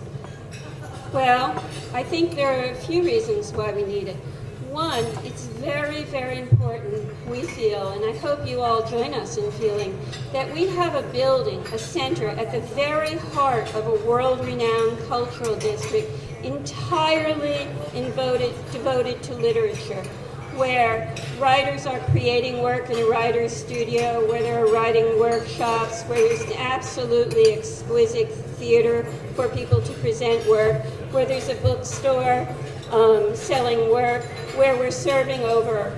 Well, I think there are a few reasons why we need it. One, it's very, very important, we feel, and I hope you all join us in feeling, that we have a building, a center at the very heart of a world-renowned cultural district entirely devoted to literature. where writers are creating work in a writer's studio, where there are writing workshops, where there's absolutely exquisite theater for people to present work, where there's a bookstore selling work, where we're serving over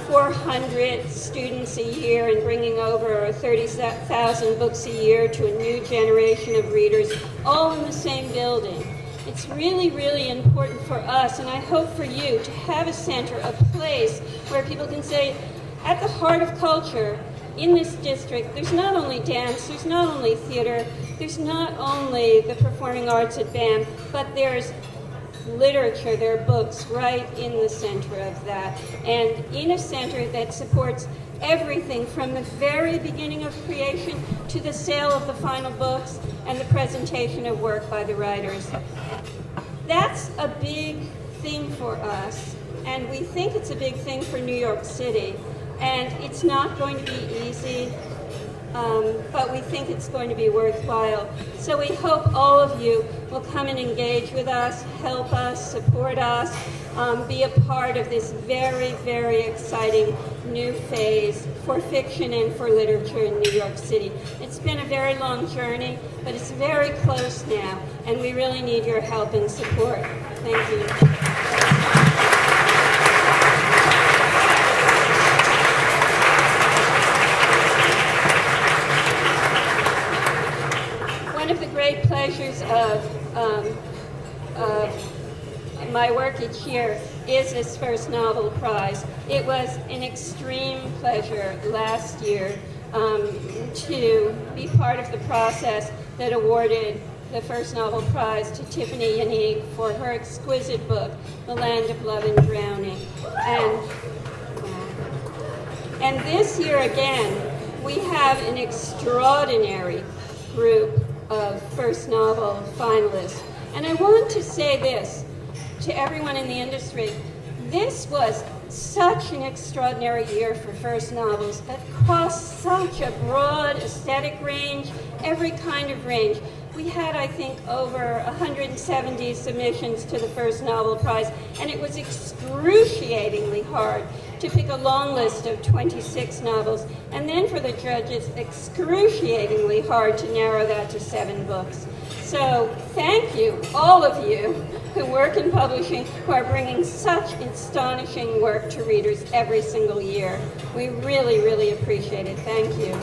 400 students a year and bringing over 30,000 books a year to a new generation of readers, all in the same building. It's really, really important for us, and I hope for you, to have a center, a place where people can say, at the heart of culture in this district, there's not only dance, there's not only theater, there's not only the performing arts at BAM, but there's literature, there are books right in the center of that, and in a center that supports everything from the very beginning of creation to the sale of the final books and the presentation of work by the writers. That's a big thing for us, and we think it's a big thing for New York City, and it's not going to be easy, but we think it's going to be worthwhile. So we hope all of you will come and engage with us, help us, support us, be a part of this very, very exciting new phase for fiction and for literature in New York City. It's been a very long journey, but it's very close now, and we really need your help and support. Thank you. One of the great pleasures of my work each year is this first novel prize. It was an extreme pleasure last year to be part of the process that awarded the first novel prize to Tiphanie Yanique for her exquisite book, The Land of Love and Drowning. And this year again, we have an extraordinary group of first novel finalists. And I want to say this to everyone in the industry. This was such an extraordinary year for first novels across such a broad aesthetic range, every kind of range. We had, I think, over 170 submissions to the first novel prize, and it was excruciatingly hard to pick a long list of 26 novels, and then for the judges, excruciatingly hard to narrow that to 7 books. So thank you, all of you who work in publishing, who are bringing such astonishing work to readers every single year. We really, really appreciate it. Thank you.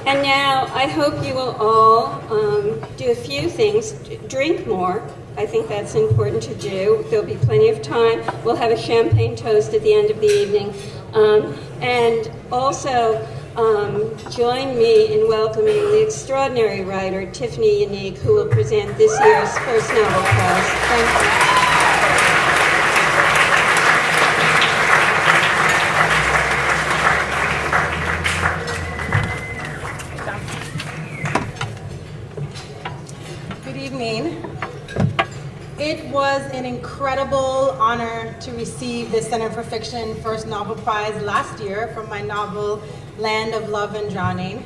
And now I hope you will all do a few things. Drink more. I think that's important to do. There'll be plenty of time. We'll have a champagne toast at the end of the evening. And also join me in welcoming the extraordinary writer, Tiphanie Yanique, who will present this year's first novel prize. Thank you.
It was an incredible honor to receive the Center for Fiction First Novel Prize last year for my novel, Land of Love and Drowning.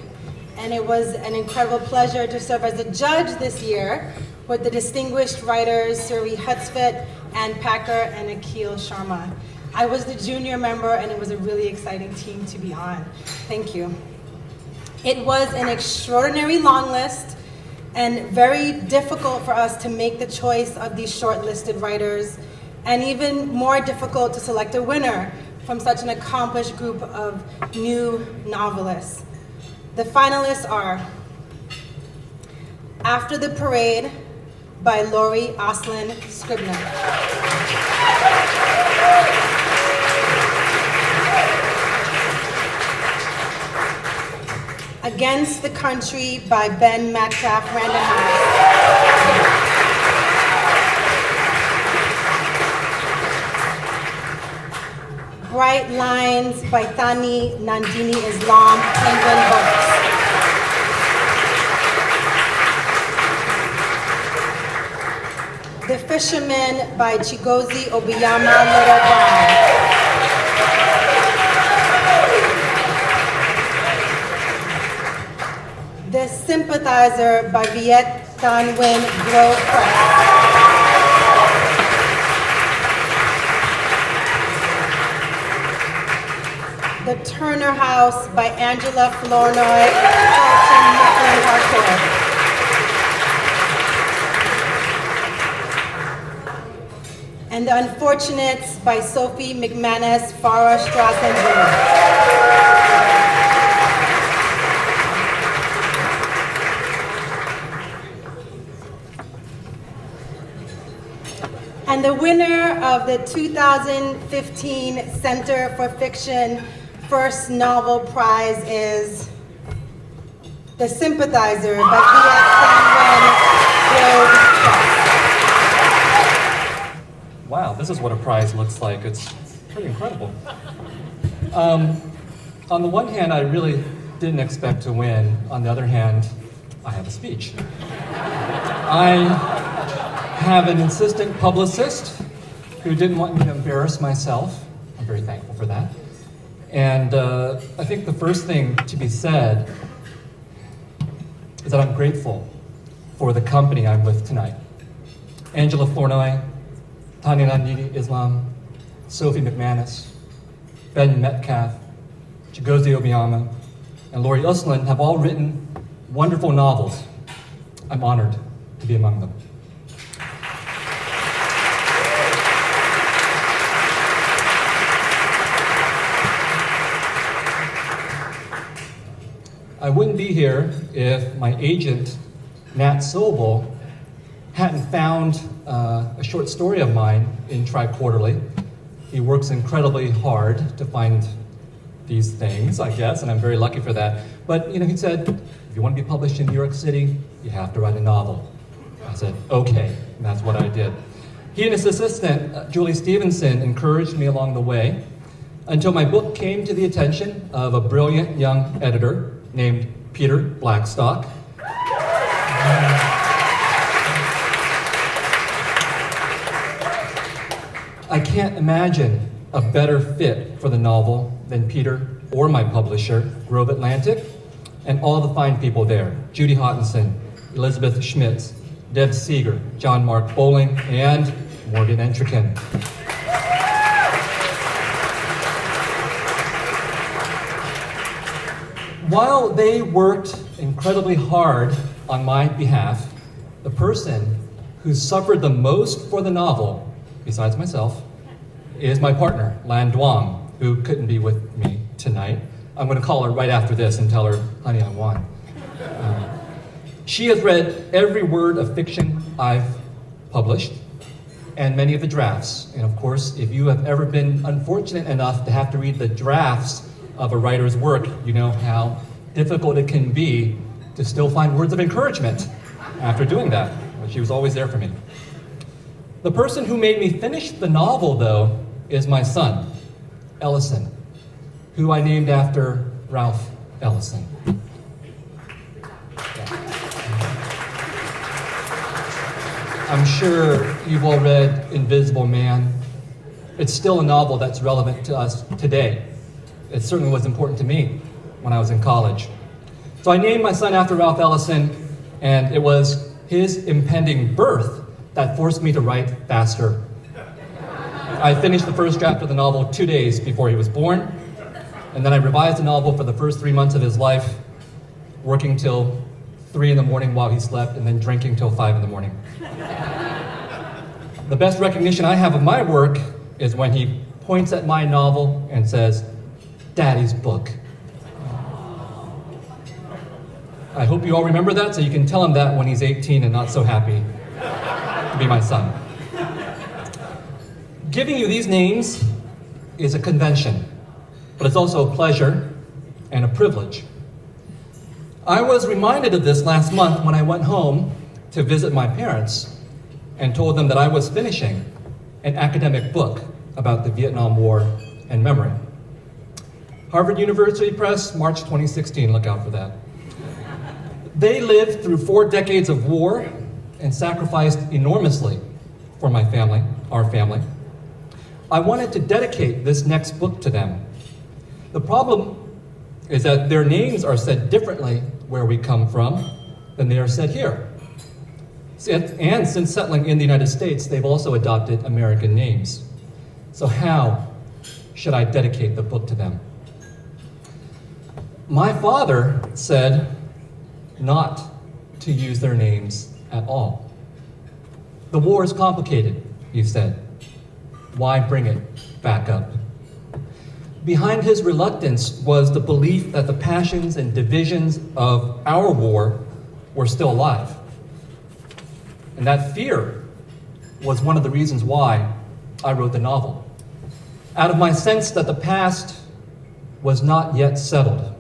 And it was an incredible pleasure to serve as a judge this year with the distinguished writers Survi Hutsfit, Ann Packer, and Akhil Sharma. I was the junior member, and it was a really exciting team to be on. Thank you. It was an extraordinary long list, and very difficult for us to make the choice of these shortlisted writers, and even more difficult to select a winner from such an accomplished group of new novelists. The finalists are After the Parade by Laurie Oslin Scribner. Against the Country by Ben Metcalf Randenhouse. Bright Lines by Thani Nandini Islam, Penguin Books. The Fisherman by Chigozie Obiyama Little Brown. The Sympathizer by Viet Thanh Nguyen Grove Press. The Turner House by Angela Flournoy, Carlton, Mifflin Harcourt. And The Unfortunates by Sophie McManus, Farah Strassenberg. And the winner of the 2015 Center for Fiction First Novel Prize is The Sympathizer by Viet Thanh Nguyen.
Wow, this is what a prize looks like. It's pretty incredible. On the one hand, I really didn't expect to win. On the other hand, I have a speech. I have an insistent publicist who didn't want me to embarrass myself. I'm very thankful for that. And I think the first thing to be said is that I'm grateful for the company I'm with tonight. Angela Flournoy, Tanya Nandini Islam, Sophie McManus, Ben Metcalf, Chigozie Obiama, and Laurie Uslan have all written wonderful novels. I'm honored to be among them. I wouldn't be here if my agent, Nat Sobel, hadn't found a short story of mine in Tri-Quarterly. He works incredibly hard to find these things, I guess, and I'm very lucky for that. But he said, if you want to be published in New York City, you have to write a novel. I said, okay, and that's what I did. He and his assistant, Julie Stevenson, encouraged me along the way until my book came to the attention of a brilliant young editor named Peter Blackstock. I can't imagine a better fit for the novel than Peter or my publisher, Grove Atlantic, and all the fine people there. Judy Hottenson, Elizabeth Schmitz, Deb Seeger, John Mark Bowling, and Morgan Entrekin. While they worked incredibly hard on my behalf, the person who suffered the most for the novel, besides myself, is my partner, Lan Duong, who couldn't be with me tonight. I'm going to call her right after this and tell her, honey, I won. She has read every word of fiction I've published and many of the drafts. And of course, if you have ever been unfortunate enough to have to read the drafts of a writer's work, you know how difficult it can be to still find words of encouragement after doing that. But she was always there for me. The person who made me finish the novel, though, is my son, Ellison, who I named after Ralph Ellison. I'm sure you've all read Invisible Man. It's still a novel that's relevant to us today. It certainly was important to me when I was in college. So I named my son after Ralph Ellison, and it was his impending birth that forced me to write faster. I finished the first draft of the novel 2 days before he was born, and then I revised the novel for the first 3 months of his life, working till 3 in the morning while he slept, and then drinking till 5 in the morning. The best recognition I have of my work is when he points at my novel and says, "Daddy's book." I hope you all remember that so you can tell him that when he's 18 and not so happy to be my son. Giving you these names is a convention, but it's also a pleasure and a privilege. I was reminded of this last month when I went home to visit my parents and told them that I was finishing an academic book about the Vietnam War and memory. Harvard University Press, March 2016, look out for that. They lived through 4 decades of war and sacrificed enormously for my family, our family. I wanted to dedicate this next book to them. The problem is that their names are said differently where we come from than they are said here. And since settling in the United States, they've also adopted American names. So how should I dedicate the book to them? My father said not to use their names at all. The war is complicated, he said. Why bring it back up? Behind his reluctance was the belief that the passions and divisions of our war were still alive. And that fear was one of the reasons why I wrote the novel. Out of my sense that the past was not yet settled.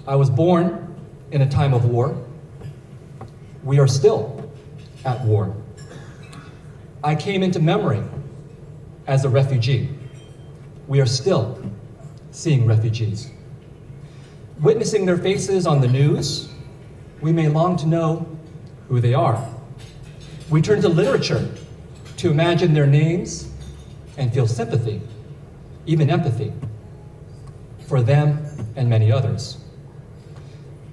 I was born in a time of war. We are still at war. I came into memory as a refugee. We are still seeing refugees. Witnessing their faces on the news, we may long to know who they are. We turn to literature to imagine their names and feel sympathy, even empathy, for them and many others.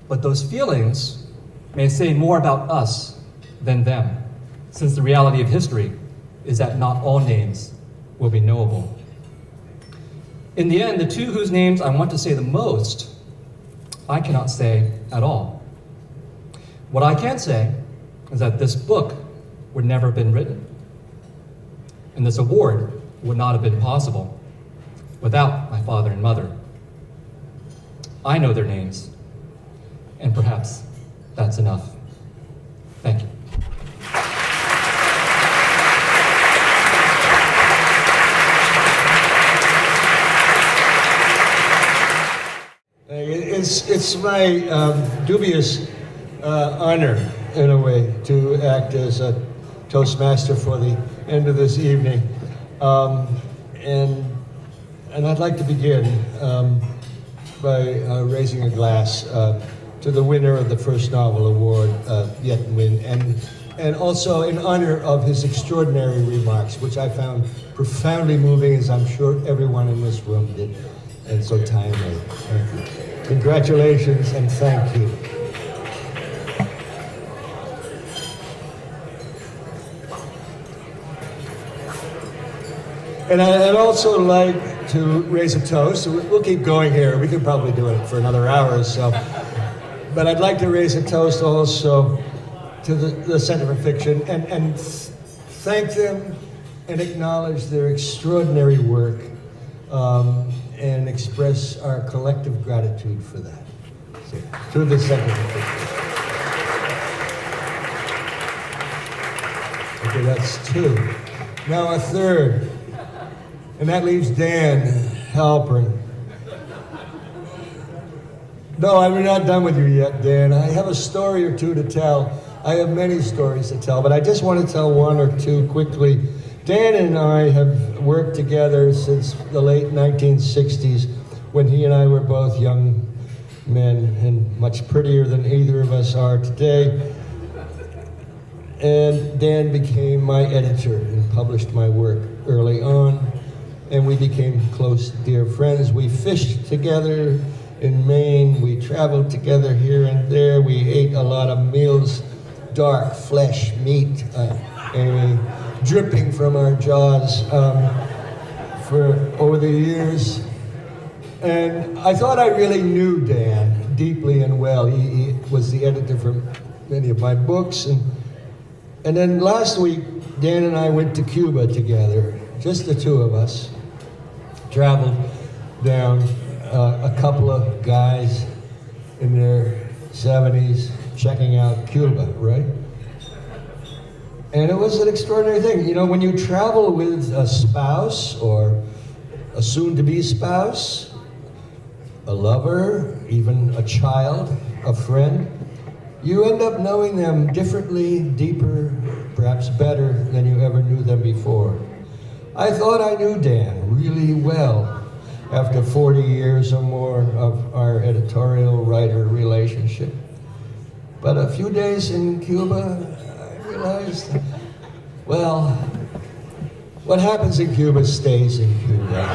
But those feelings may say more about us than them, since the reality of history is that not all names will be knowable. In the end, the two whose names I want to say the most, I cannot say at all. What I can say is that this book would never have been written, and this award would not have been possible without my father and mother. I know their names, and perhaps that's enough. Thank you.
It's my dubious honor, in a way, to act as a Toastmaster for the end of this evening. And I'd like to begin by raising a glass to the winner of the first novel award, Viet Thanh Nguyen, and also in honor of his extraordinary remarks, which I found profoundly moving, as I'm sure everyone in this room did, and so timely. Thank you. Congratulations and thank you. And I'd also like to raise a toast. We'll keep going here. We could probably do it for another hour or so. But I'd like to raise a toast also to the Center for Fiction and thank them and acknowledge their extraordinary work and express our collective gratitude for that. So, to the Center for Fiction. Okay, that's two. Now a third. And that leaves Dan Halpern. No, I'm not done with you yet, Dan. I have a story or two to tell. I have many stories to tell, but I just want to tell one or two quickly. Dan and I have worked together since the late 1960s, when he and I were both young men and much prettier than either of us are today. And Dan became my editor and published my work early on. And we became close, dear friends. We fished together in Maine. We traveled together here and there. We ate a lot of meals, dark flesh, meat, dripping from our jaws for over the years. And I thought I really knew Dan deeply and well. He was the editor for many of my books. And then last week, Dan and I went to Cuba together, just the two of us. Traveled down, a couple of guys in their 70s checking out Cuba, right? And it was an extraordinary thing. You know, when you travel with a spouse or a soon-to-be spouse, a lover, even a child, a friend, you end up knowing them differently, deeper, perhaps better than you ever knew them before. I thought I knew Dan really well after 40 years or more of our editorial-writer relationship. But a few days in Cuba, I realized, well, what happens in Cuba stays in Cuba.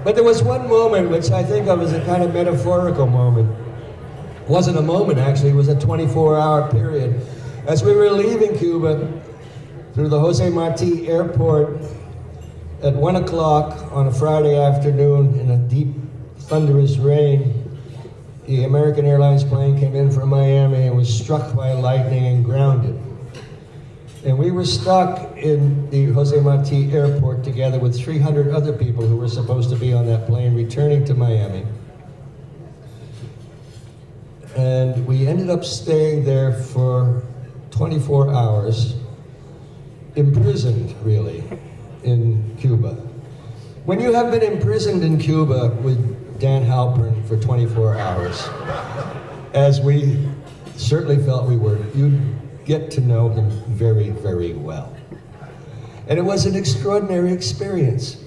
But there was one moment which I think of as a kind of metaphorical moment.
Wasn't a moment, actually, it was a 24-hour period. As we were leaving Cuba through the Jose Marti airport at 1 o'clock on a Friday afternoon in a deep, thunderous rain, the American Airlines plane came in from Miami and was struck by lightning and grounded. And we were stuck in the Jose Marti airport together with 300 other people who were supposed to be on that plane returning to Miami. And we ended up staying there for 24 hours, imprisoned, really, in Cuba. When you have been imprisoned in Cuba with Dan Halpern for 24 hours, as we certainly felt we were, you get to know him very, very well. And it was an extraordinary experience.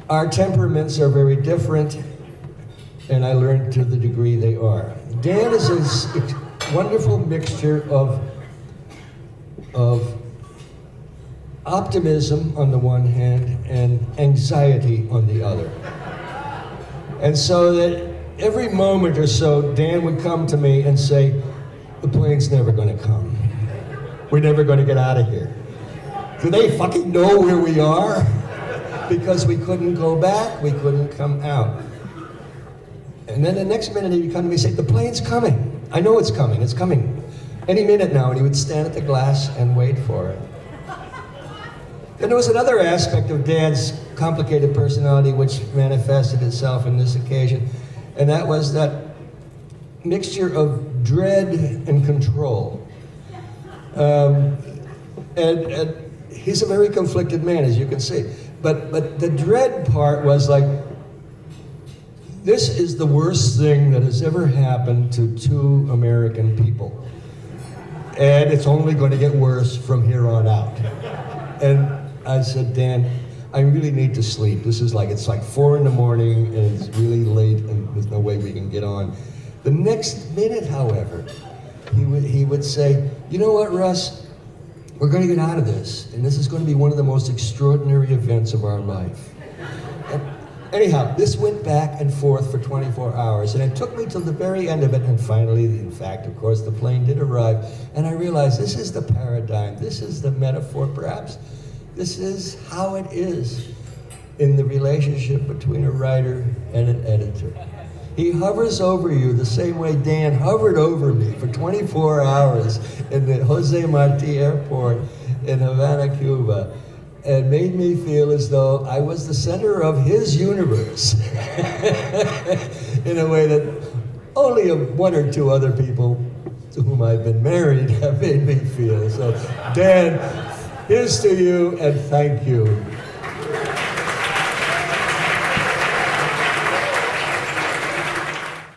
Our temperaments are very different, and I learned to the degree they are. Dan is this wonderful mixture of optimism on the one hand and anxiety on the other. And so that every moment or so, Dan would come to me and say, the plane's never gonna come. We're never gonna get out of here. Do they fucking know where we are? Because we couldn't go back, we couldn't come out. And then the next minute he'd come to me and say, the plane's coming. I know it's coming, it's coming. Any minute now, and he would stand at the glass and wait for it. Then there was another aspect of Dan's complicated personality which manifested itself in this occasion, and that was that mixture of dread and control. And he's a very conflicted man, as you can see. But the dread part was like, this is the worst thing that has ever happened to two American people. And it's only going to get worse from here on out. And I said, Dan, I really need to sleep. This is it's like 4 in the morning and it's really late and there's no way we can get on. The next minute, however, he would say, you know what, Russ? We're going to get out of this, and this is going to be one of the most extraordinary events of our life. And anyhow, this went back and forth for 24 hours, and it took me till the very end of it, and finally, in fact, of course, the plane did arrive, and I realized this is the paradigm, this is the metaphor, perhaps. This is how it is in the relationship between a writer and an editor. He hovers over you the same way Dan hovered over me for 24 hours in the Jose Marti airport in Havana, Cuba, and made me feel as though I was the center of his universe in a way that only one or two other people to whom I've been married have made me feel. So, Dan, here's to you and thank you.